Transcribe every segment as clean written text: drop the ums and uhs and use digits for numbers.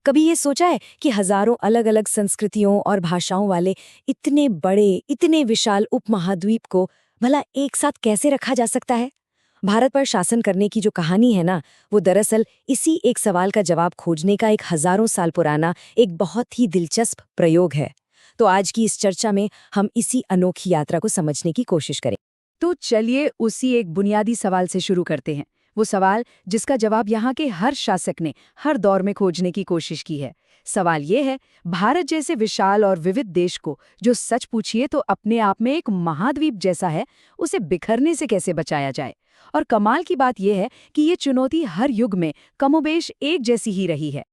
कभी ये सोचा है कि हजारों अलग-अलग संस्कृतियों और भाषाओं वाले इतने बड़े, इतने विशाल उपमहाद्वीप को भला एक साथ कैसे रखा जा सकता है? भारत पर शासन करने की जो कहानी है ना, वो दरअसल इसी एक सवाल का जवाब खोजने का एक हजारों साल पुराना एक बहुत ही दिलचस्प प्रयोग है। तो आज की इस चर्चा में हम इसी अनोखी यात्रा को समझने की कोशिश करें। तो चलिए उसी एक बुनियादी सवाल से शुरू करते हैं। वो सवाल जिसका जवाब यहाँ के हर शासक ने हर दौर में खोजने की कोशिश की है। सवाल ये है, भारत जैसे विशाल और विविध देश को, जो सच पूछिए तो अपने आप में एक महाद्वीप जैसा है, उसे बिखरने से कैसे बचाया जाए। और कमाल की बात यह है कि ये चुनौती हर युग में कमोबेश एक जैसी ही रही है।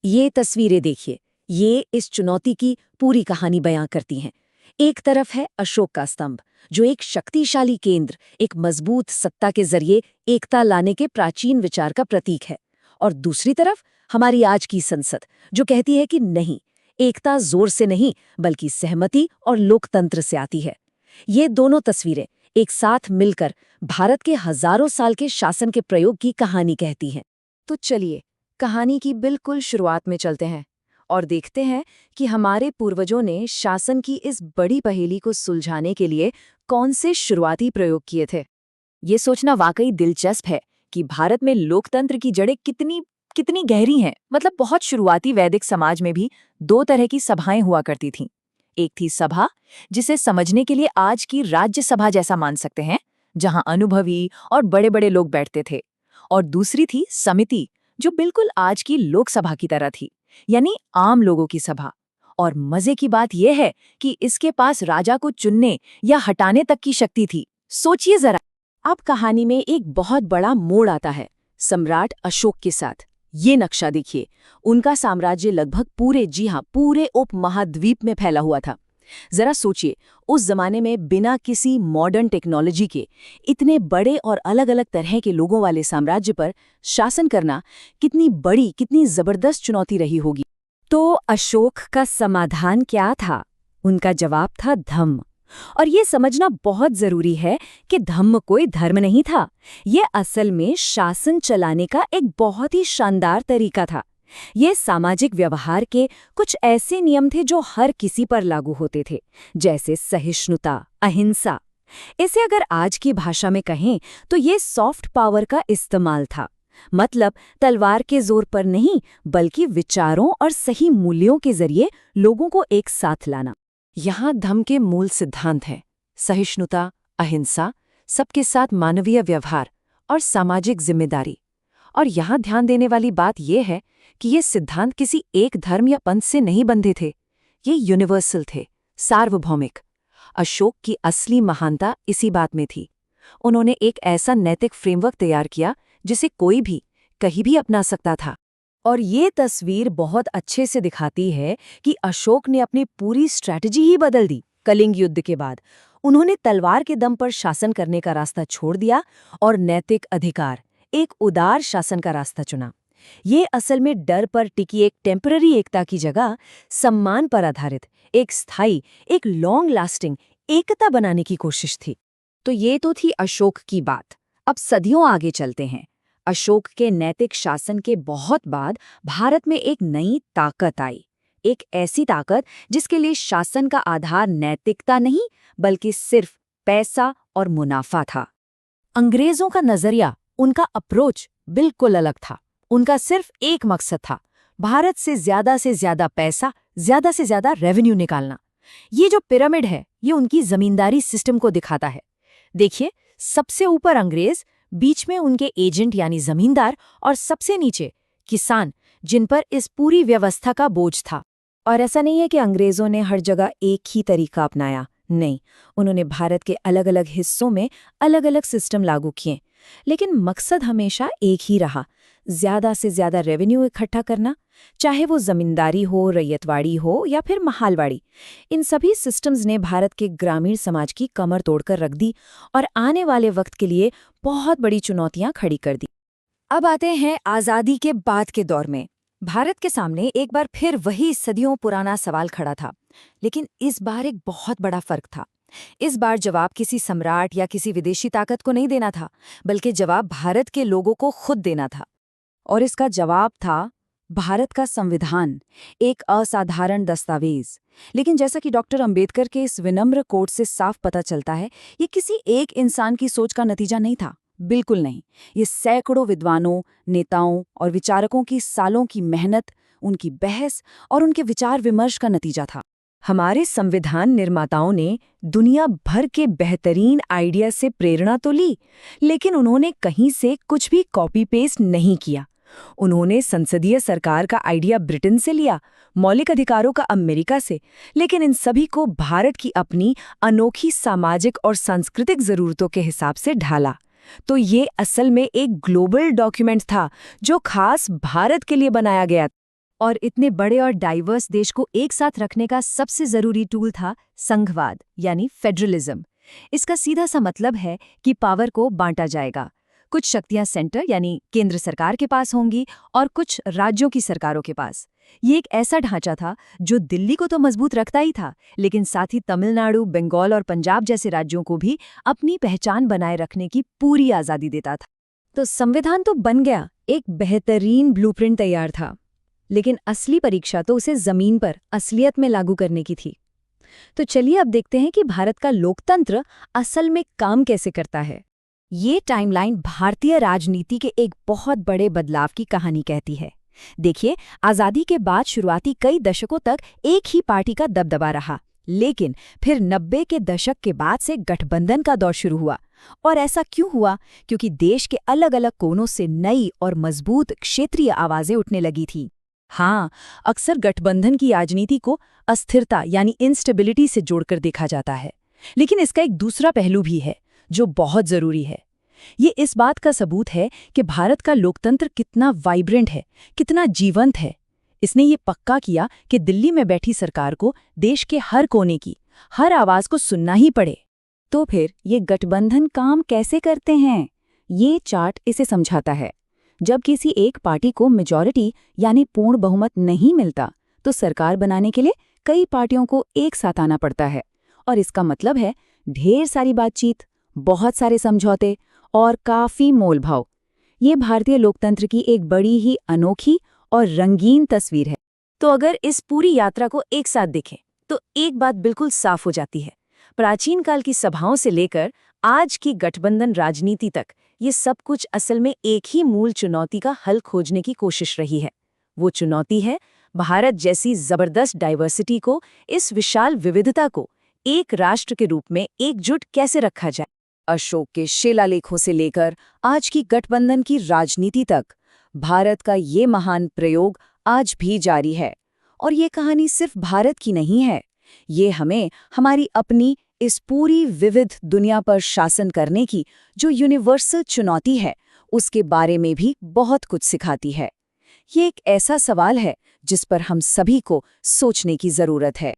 ये तस्वीरें देखिए, ये इस चुनौती की पूरी कहानी बयां करती हैं। एक तरफ है अशोक का स्तंभ, जो एक शक्तिशाली केंद्र, एक मजबूत सत्ता के जरिए एकता लाने के प्राचीन विचार का प्रतीक है। और दूसरी तरफ हमारी आज की संसद, जो कहती है कि नहीं, एकता जोर से नहीं बल्कि सहमति और लोकतंत्र से आती है। ये दोनों तस्वीरें एक साथ मिलकर भारत के हजारों साल के शासन के प्रयोग की कहानी कहती हैं। तो चलिए कहानी की बिल्कुल शुरुआत में चलते हैं और देखते हैं कि हमारे पूर्वजों ने शासन की इस बड़ी पहेली को सुलझाने के लिए कौन से शुरुआती प्रयोग किए थे। ये सोचना वाकई दिलचस्प है कि भारत में लोकतंत्र की जड़ें कितनी कितनी गहरी हैं। मतलब बहुत शुरुआती वैदिक समाज में भी दो तरह की सभाएं हुआ करती थीं। एक थी सभा, जिसे समझने के लिए आज की राज्यसभा जैसा मान सकते हैं, जहां अनुभवी और बड़े-बड़े लोग बैठते थे। और दूसरी थी समिति, जो बिल्कुल आज की लोकसभा की तरह थी, यानी आम लोगों की सभा। और मजे की बात यह है कि इसके पास राजा को चुनने या हटाने तक की शक्ति थी। सोचिए जरा। अब कहानी में एक बहुत बड़ा मोड़ आता है, सम्राट अशोक के साथ। ये नक्शा देखिए, उनका साम्राज्य लगभग पूरे, जी हाँ, पूरे उपमहाद्वीप में फैला हुआ था। जरा सोचिए, उस जमाने में बिना किसी मॉडर्न टेक्नोलॉजी के इतने बड़े और अलग-अलग तरह के लोगों वाले साम्राज्य पर शासन करना कितनी बड़ी, कितनी जबरदस्त चुनौती रही होगी। तो अशोक का समाधान क्या था? उनका जवाब था धम्म। और ये समझना बहुत जरूरी है कि धम्म कोई धर्म नहीं था। ये असल में शासन चलाने का एक बहुत ही शानदार तरीका था। ये सामाजिक व्यवहार के कुछ ऐसे नियम थे जो हर किसी पर लागू होते थे, जैसे सहिष्णुता, अहिंसा। इसे अगर आज की भाषा में कहें तो ये सॉफ्ट पावर का इस्तेमाल था। मतलब तलवार के जोर पर नहीं, बल्कि विचारों और सही मूल्यों के जरिए लोगों को एक साथ लाना। यहाँ धम्म के मूल सिद्धांत हैं सहिष्णुता, अहिंसा, सबके साथ मानवीय व्यवहार और सामाजिक जिम्मेदारी। और यहाँ ध्यान देने वाली बात यह है कि ये सिद्धांत किसी एक धर्म या पंथ से नहीं बंधे थे। ये यूनिवर्सल थे, सार्वभौमिक। अशोक की असली महानता इसी बात में थी। उन्होंने एक ऐसा नैतिक फ्रेमवर्क तैयार किया जिसे कोई भी कहीं भी अपना सकता था। और ये तस्वीर बहुत अच्छे से दिखाती है कि अशोक ने अपनी पूरी स्ट्रैटेजी ही बदल दी। कलिंग युद्ध के बाद उन्होंने तलवार के दम पर शासन करने का रास्ता छोड़ दिया और नैतिक अधिकार, एक उदार शासन का रास्ता चुना। ये असल में डर पर टिकी एक टेम्पररी एकता की जगह सम्मान पर आधारित एक स्थायी, एक लॉन्ग लास्टिंग एकता बनाने की कोशिश थी। तो ये तो थी अशोक की बात। अब सदियों आगे चलते हैं। अशोक के नैतिक शासन के बहुत बाद भारत में एक नई ताकत आई। एक ऐसी ताकत जिसके लिए शासन का आधार नैतिकता नहीं, बल्कि सिर्फ पैसा और मुनाफा था। अंग्रेजों का नजरिया, उनका अप्रोच बिल्कुल अलग था। उनका सिर्फ एक मकसद था, भारत से ज्यादा पैसा, ज्यादा से ज्यादा रेवेन्यू निकालना। ये जो पिरामिड है, ये उनकी जमींदारी सिस्टम को दिखाता है। देखिए, सबसे ऊपर अंग्रेज, बीच में उनके एजेंट यानी जमींदार, और सबसे नीचे किसान, जिन पर इस पूरी व्यवस्था का बोझ था। और ऐसा नहीं है कि अंग्रेजों ने हर जगह एक ही तरीका अपनाया। नहीं, उन्होंने भारत के अलग अलग हिस्सों में अलग अलग सिस्टम लागू किए, लेकिन मकसद हमेशा एक ही रहा, ज्यादा से ज्यादा रेवेन्यू इकट्ठा करना, चाहे वो जमींदारी हो, रैयतवाड़ी हो या फिर महालवाड़ी। इन सभी सिस्टम्स ने भारत के ग्रामीण समाज की कमर तोड़कर रख दी और आने वाले वक्त के लिए बहुत बड़ी चुनौतियां खड़ी कर दी। अब आते हैं आज़ादी के बाद के दौर में। भारत के सामने एक बार फिर वही सदियों पुराना सवाल खड़ा था, लेकिन इस बार एक बहुत बड़ा फर्क था। इस बार जवाब किसी सम्राट या किसी विदेशी ताकत को नहीं देना था, बल्कि जवाब भारत के लोगों को खुद देना था। और इसका जवाब था भारत का संविधान एक असाधारण दस्तावेज। लेकिन जैसा कि डॉक्टर अंबेडकर के इस विनम्र कोट से साफ पता चलता है, ये किसी एक इंसान की सोच का नतीजा नहीं था। बिल्कुल नहीं। ये सैकड़ों विद्वानों, नेताओं और विचारकों की सालों की मेहनत, उनकी बहस और उनके विचार विमर्श का नतीजा था। हमारे संविधान निर्माताओं ने दुनिया भर के बेहतरीन आइडिया से प्रेरणा तो ली, लेकिन उन्होंने कहीं से कुछ भी कॉपी पेस्ट नहीं किया। उन्होंने संसदीय सरकार का आइडिया ब्रिटेन से लिया, मौलिक अधिकारों का अमेरिका से, लेकिन इन सभी को भारत की अपनी अनोखी सामाजिक और सांस्कृतिक जरूरतों के हिसाब से ढाला। तो ये असल में एक ग्लोबल डॉक्यूमेंट था जो खास भारत के लिए बनाया गया। और इतने बड़े और डाइवर्स देश को एक साथ रखने का सबसे जरूरी टूल था संघवाद, यानी फेडरलिज्म। इसका सीधा सा मतलब है कि पावर को बांटा जाएगा। कुछ शक्तियां सेंटर यानी केंद्र सरकार के पास होंगी और कुछ राज्यों की सरकारों के पास। ये एक ऐसा ढांचा था जो दिल्ली को तो मजबूत रखता ही था, लेकिन साथ ही तमिलनाडु, बंगाल और पंजाब जैसे राज्यों को भी अपनी पहचान बनाए रखने की पूरी आज़ादी देता था। तो संविधान तो बन गया, एक बेहतरीन ब्लूप्रिंट तैयार था, लेकिन असली परीक्षा तो उसे जमीन पर असलियत में लागू करने की थी। तो चलिए अब देखते हैं कि भारत का लोकतंत्र असल में काम कैसे करता है। ये टाइमलाइन भारतीय राजनीति के एक बहुत बड़े बदलाव की कहानी कहती है। देखिए, आज़ादी के बाद शुरुआती कई दशकों तक एक ही पार्टी का दबदबा रहा, लेकिन फिर 90 के दशक के बाद से गठबंधन का दौर शुरू हुआ। और ऐसा क्यों हुआ? क्योंकि देश के अलग अलग कोनों से नई और मजबूत क्षेत्रीय आवाजें उठने लगी थी। हाँ, अक्सर गठबंधन की राजनीति को अस्थिरता यानी इंस्टेबिलिटी से जोड़कर देखा जाता है, लेकिन इसका एक दूसरा पहलू भी है जो बहुत जरूरी है। ये इस बात का सबूत है कि भारत का लोकतंत्र कितना वाइब्रेंट है, कितना जीवंत है। इसने ये पक्का किया कि दिल्ली में बैठी सरकार को देश के हर कोने की हर आवाज को सुनना ही पड़े। तो फिर ये गठबंधन काम कैसे करते हैं? ये चार्ट इसे समझाता है। जब किसी एक पार्टी को मेजॉरिटी यानी पूर्ण बहुमत नहीं मिलता, तो सरकार बनाने के लिए कई पार्टियों को एक साथ आना पड़ता है। और इसका मतलब है ढेर सारी बातचीत, बहुत सारे समझौते और काफी मोलभाव। ये भारतीय लोकतंत्र की एक बड़ी ही अनोखी और रंगीन तस्वीर है। तो अगर इस पूरी यात्रा को एक साथ देखें तो एक बात बिल्कुल साफ हो जाती है। प्राचीन काल की सभाओं से लेकर आज की गठबंधन राजनीति तक ये सब कुछ असल में एक ही मूल चुनौती का हल खोजने की कोशिश रही है। वो चुनौती है भारत जैसी जबरदस्त डाइवर्सिटी को, इस विशाल विविधता को एक राष्ट्र के रूप में एकजुट कैसे रखा जाए। अशोक के शिलालेखों से लेकर आज की गठबंधन की राजनीति तक भारत का ये महान प्रयोग आज भी जारी है। और ये कहानी सिर्फ भारत की नहीं है, ये हमें हमारी अपनी इस पूरी विविध दुनिया पर शासन करने की जो यूनिवर्सल चुनौती है, उसके बारे में भी बहुत कुछ सिखाती है। ये एक ऐसा सवाल है जिस पर हम सभी को सोचने की जरूरत है।